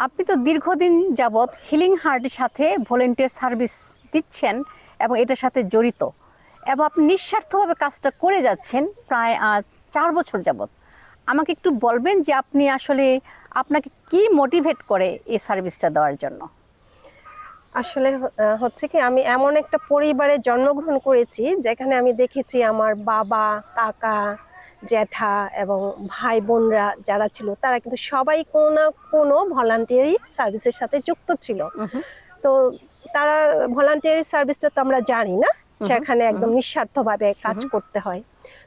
আপনি তো দীর্ঘদিন যাবৎ হিলিং হার্টের সাথে ভলেন্টিয়ার সার্ভিস দিচ্ছেন এবং এটার সাথে জড়িত, এবং আপনি নিঃস্বার্থভাবে কাজটা করে যাচ্ছেন প্রায় 4 বছর যাবৎ। আমাকে একটু বলবেন যে আপনি আসলে আপনাকে কি মোটিভেট করে এই সার্ভিসটা দেওয়ার জন্য? আসলে হচ্ছে কি, আমি এমন একটা পরিবারে জন্মগ্রহণ করেছি যেখানে আমি দেখেছি আমার বাবা, কাকা, জ্যাঠা এবং ভাই বোনরা যারা ছিল তারা কিন্তু সবাই কোনো না কোনো ভলান্টিয়ারি সার্ভিসের সাথে যুক্ত ছিল। তো তারা ভলান্টিয়ারি সার্ভিসটা তো আমরা জানি না, সেখানে একদম নিঃস্বার্থভাবে কাজ করতে হয়।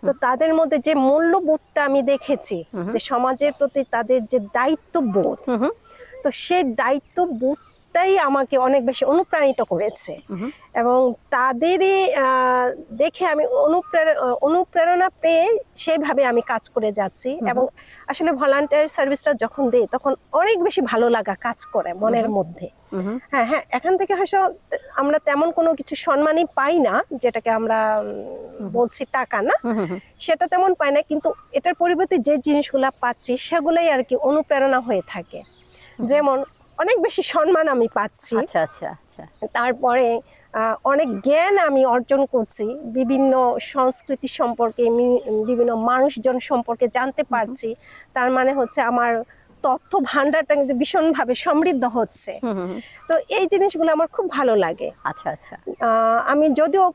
তো তাদের মধ্যে যে মূল্যবোধটা আমি দেখেছি, যে সমাজের প্রতি তাদের যে দায়িত্ববোধ, তো সেই দায়িত্ববোধটাই আমাকে অনেক বেশি অনুপ্রাণিত করেছে। এবং তাদেরই দেখে আমি অনুপ্রেরণা পেয়ে সেইভাবে আমি কাজ করে যাচ্ছি। এবং আসলে ভলান্টিয়ার সার্ভিসটা যখন দেই তখন অনেক বেশি ভালো লাগা কাজ করে মনের মধ্যে। হ্যাঁ হ্যাঁ, এখান থেকে হয়তো আমরা তেমন কোনো কিছু সম্মানই পাই না, যেটাকে আমরা বলছি টাকা না, সেটা তেমন পাই না, কিন্তু এটার পরিবর্তে যে জিনিসগুলা পাচ্ছি সেগুলাই আর কি অনুপ্রেরণা হয়ে থাকে। যেমন অনেক বেশি সম্মান আমি পাচ্ছি, আচ্ছা আচ্ছা আচ্ছা। তারপরে অনেক জ্ঞান আমি অর্জন করছি, বিভিন্ন সংস্কৃতি সম্পর্কে, বিভিন্ন মানুষজন সম্পর্কে জানতে পারছি। তার মানে হচ্ছে আমার তথ্য ভান্ডারটা কিন্তু ভীষণভাবে সমৃদ্ধ হচ্ছে। তো এই জিনিসগুলো আমার খুব ভালো লাগে। আচ্ছা আচ্ছা। আমি যদিও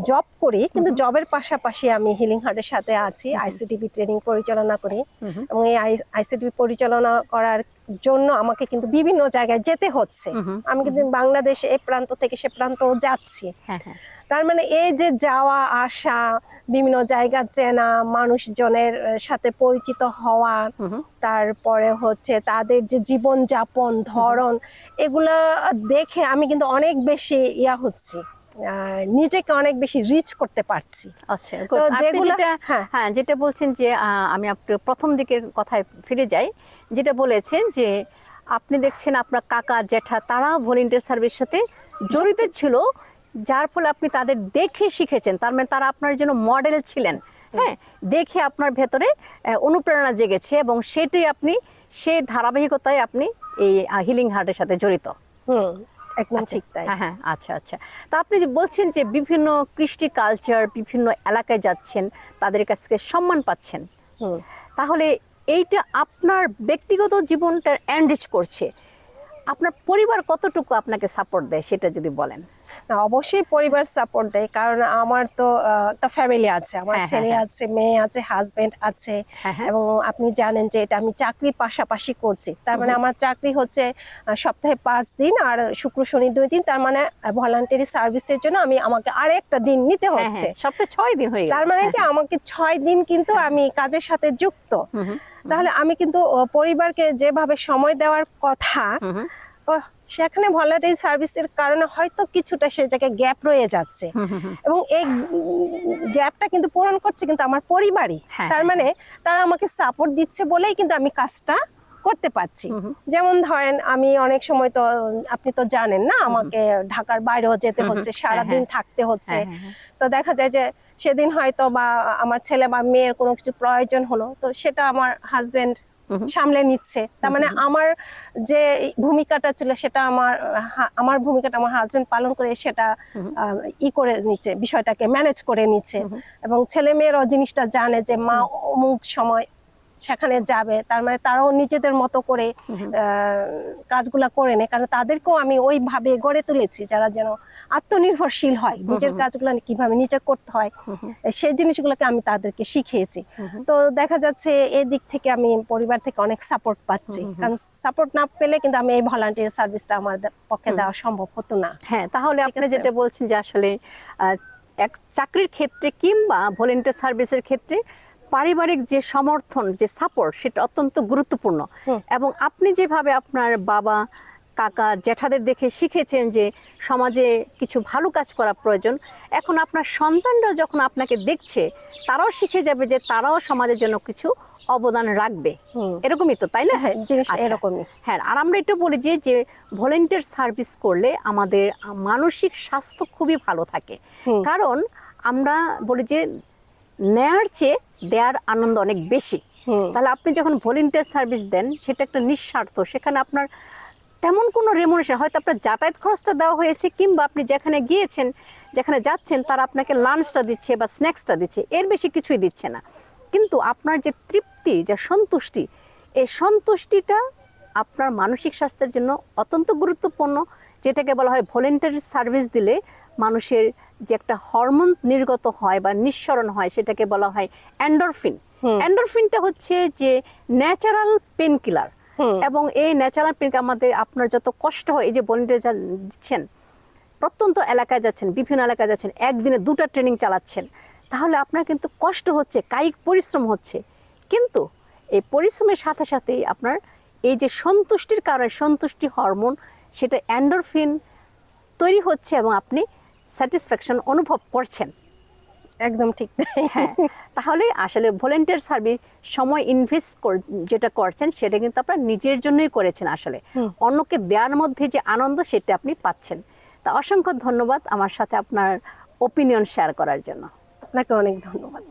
জব করি, কিন্তু জবের পাশাপাশি আমি হিলিং হার্টের সাথে আছি, আইসিটিভি ট্রেনিং পরিচালনা করি। এবং এই আইসিটিভি পরিচালনা করার জন্য আমাকে কিন্তু বিভিন্ন জায়গায় যেতে হচ্ছে। আমি কিন্তু বাংলাদেশে এ প্রান্ত থেকে সে প্রান্তও যাচ্ছি। তার মানে এই যে যাওয়া আসা, বিভিন্ন জায়গা চেনা, মানুষজনের সাথে পরিচিত হওয়া, তারপরে হচ্ছে তাদের যে জীবন যাপন ধরন, এগুলা দেখে আমি কিন্তু অনেক বেশি হচ্ছি, নিজেকে অনেক বেশি রিচ করতে পারছি। আচ্ছা, যেটা বলছেন যে আমি আপনার প্রথম দিকের কথায় ফিরে যাই, যেটা বলেছেন যে আপনি দেখছেন আপনার কাকা জ্যাঠা তারাও ভলেন্টিয়ার সার্ভিসের সাথে জড়িত ছিল, যার ফলে আপনি তাদের দেখে শিখেছেন। তার মানে তারা আপনার জন্য মডেল ছিলেন। হ্যাঁ, দেখে আপনার ভেতরে অনুপ্রেরণা জেগেছে এবং সেটাই আপনি সেই ধারাবাহিকতায় আপনি এই হিলিং হার্টের সাথে জড়িত। একদম ঠিক তাই। হ্যাঁ, আচ্ছা আচ্ছা। তা আপনি যে বলছেন যে বিভিন্ন কৃষ্টি কালচার, বিভিন্ন এলাকায় যাচ্ছেন, তাদের কাছ থেকে সম্মান পাচ্ছেন, তাহলে এইটা আপনার ব্যক্তিগত জীবনটা এনরিচ করছে। আপনার পরিবার কতটুকু আপনাকে সাপোর্ট দেয় সেটা যদি বলেন। না, অবশ্যই পরিবার সাপোর্ট দেয়, কারণ আমার তো একটা ফ্যামিলি আছে, আমার ছেলে আছে, মেয়ে আছে, হাজবেন্ড আছে। এবং আপনি জানেন যে এটা আমি চাকরির পাশাপাশি করছি। তার মানে আমার চাকরি হচ্ছে সপ্তাহে 5 দিন আর শুক্র শনি 2 দিন। তার মানে ভলান্টারি সার্ভিসের জন্য আমাকে আর একটা দিন নিতে হচ্ছে। সপ্তাহে 6 দিন হয়ে গেল। তার মানে কি আমাকে 6 দিন কিন্তু আমি কাজের সাথে যুক্ত। তাহলে আমি কিন্তু পরিবারকে যেভাবে সময় দেওয়ার কথা, সেখানে ভলান্টারি সার্ভিসের কারণে হয়তো কিছুটা সে জায়গায় গ্যাপ রয়ে যাচ্ছে। এবং এই গ্যাপটা কিন্তু পূরণ করছে কিন্তু আমার পরিবারই। তার মানে তারা আমাকে সাপোর্ট দিচ্ছে বলেই কিন্তু আমি কাজটা করতে পারছি। যেমন ধরেন, আমি অনেক সময় তো আপনি তো জানেন না, আমাকে ঢাকার বাইরেও যেতে হচ্ছে, সারাদিন থাকতে হচ্ছে। তো দেখা যায় যে সেদিন হয়তো বা আমার ছেলে বা মেয়ের কোনো কিছু প্রয়োজন হলো, তো সেটা আমার হাজবেন্ড সামলে নিচ্ছে। তার মানে আমার যে ভূমিকাটা ছিল সেটা আমার ভূমিকাটা আমার হাজবেন্ড পালন করে সেটা করে নিচ্ছে, বিষয়টাকে ম্যানেজ করে নিচ্ছে। এবং ছেলে মেয়েরাও জিনিসটা জানে যে মা অমুক সময় সেখানে যাবে, তার মানে তারাও নিজেদের মতো করে কাজগুলা করে নেয়। কারণ তাদেরকেও আমি ওইভাবে গড়ে তুলেছি যারা যেন আত্মনির্ভরশীল হয়, নিজের কাজগুলো কিভাবে নিজে করতে হয় সেই জিনিসগুলোকে আমি তাদেরকে শিখিয়েছি। তো দেখা যাচ্ছে এই দিক থেকে আমি পরিবার থেকে অনেক সাপোর্ট পাচ্ছি। কারণ সাপোর্ট না পেলে কিন্তু আমি এই ভলান্টিয়ার সার্ভিসটা আমার পক্ষে দেওয়া সম্ভব হতো না। হ্যাঁ, তাহলে আপনি যেটা বলছেন যে আসলে এক চাকরির ক্ষেত্রে কিংবা ভলান্টিয়ার সার্ভিসের ক্ষেত্রে পারিবারিক যে সমর্থন, যে সাপোর্ট, সেটা অত্যন্ত গুরুত্বপূর্ণ। এবং আপনি যেভাবে আপনার বাবা কাকা জ্যাঠাদের দেখে শিখেছেন যে সমাজে কিছু ভালো কাজ করা প্রয়োজন, এখন আপনার সন্তানরা যখন আপনাকে দেখছে তারাও শিখে যাবে যে তারাও সমাজের জন্য কিছু অবদান রাখবে। এরকমই তো, তাই না? হ্যাঁ, জিনিসটা এরকমই। হ্যাঁ, আর আমরা একটু বলি যে ভলান্টিয়ার সার্ভিস করলে আমাদের মানসিক স্বাস্থ্য খুবই ভালো থাকে। কারণ আমরা বলি যে নেয়ার চেয়ে দেয়ার আনন্দ অনেক বেশি। তাহলে আপনি যখন ভলেন্টিয়ার সার্ভিস দেন সেটা একটা নিঃস্বার্থ, সেখানে আপনার তেমন কোনো রেমুনেশন, হয়তো আপনার যাতায়াত খরচটা দেওয়া হয়েছে, কিংবা আপনি যেখানে গিয়েছেন, যেখানে যাচ্ছেন তারা আপনাকে লাঞ্চটা দিচ্ছে বা স্ন্যাক্সটা দিচ্ছে, এর বেশি কিছুই দিচ্ছে না। কিন্তু আপনার যে তৃপ্তি, যে সন্তুষ্টি, এই সন্তুষ্টিটা আপনার মানসিক স্বাস্থ্যের জন্য অত্যন্ত গুরুত্বপূর্ণ, যেটাকে বলা হয় ভলেন্টারি সার্ভিস দিলে মানুষের যে একটা হরমোন নির্গত হয় বা নিঃসরণ হয়, সেটাকে বলা হয় এন্ডরফিন। এন্ডরফিনটা হচ্ছে যে ন্যাচারাল পেন কিলার, এবং এই ন্যাচারাল পেন আমাদের, আপনার যত কষ্ট হয়, এই যে ভলেন্টিয়ার দিচ্ছেন, প্রত্যন্ত এলাকায় যাচ্ছেন, বিভিন্ন এলাকায় যাচ্ছেন, একদিনে 2টা ট্রেনিং চালাচ্ছেন, তাহলে আপনার কিন্তু কষ্ট হচ্ছে, কায়িক পরিশ্রম হচ্ছে, কিন্তু এই পরিশ্রমের সাথে সাথেই আপনার এই যে সন্তুষ্টির কারণে সন্তুষ্টি হরমোন, সেটা এন্ডরফিন তৈরি হচ্ছে এবং আপনি স্যাটিসফ্যাকশন অনুভব করছেন। একদম ঠিক। হ্যাঁ, তাহলে আসলে ভলেন্টিয়ার সার্ভিস সময় ইনভেস্ট যেটা করছেন সেটা কিন্তু আপনার নিজের জন্যই করেছেন, আসলে অন্যকে দেওয়ার মধ্যে যে আনন্দ সেটা আপনি পাচ্ছেন। তা অসংখ্য ধন্যবাদ আমার সাথে আপনার ওপিনিয়ন শেয়ার করার জন্য। আপনাকে অনেক ধন্যবাদ।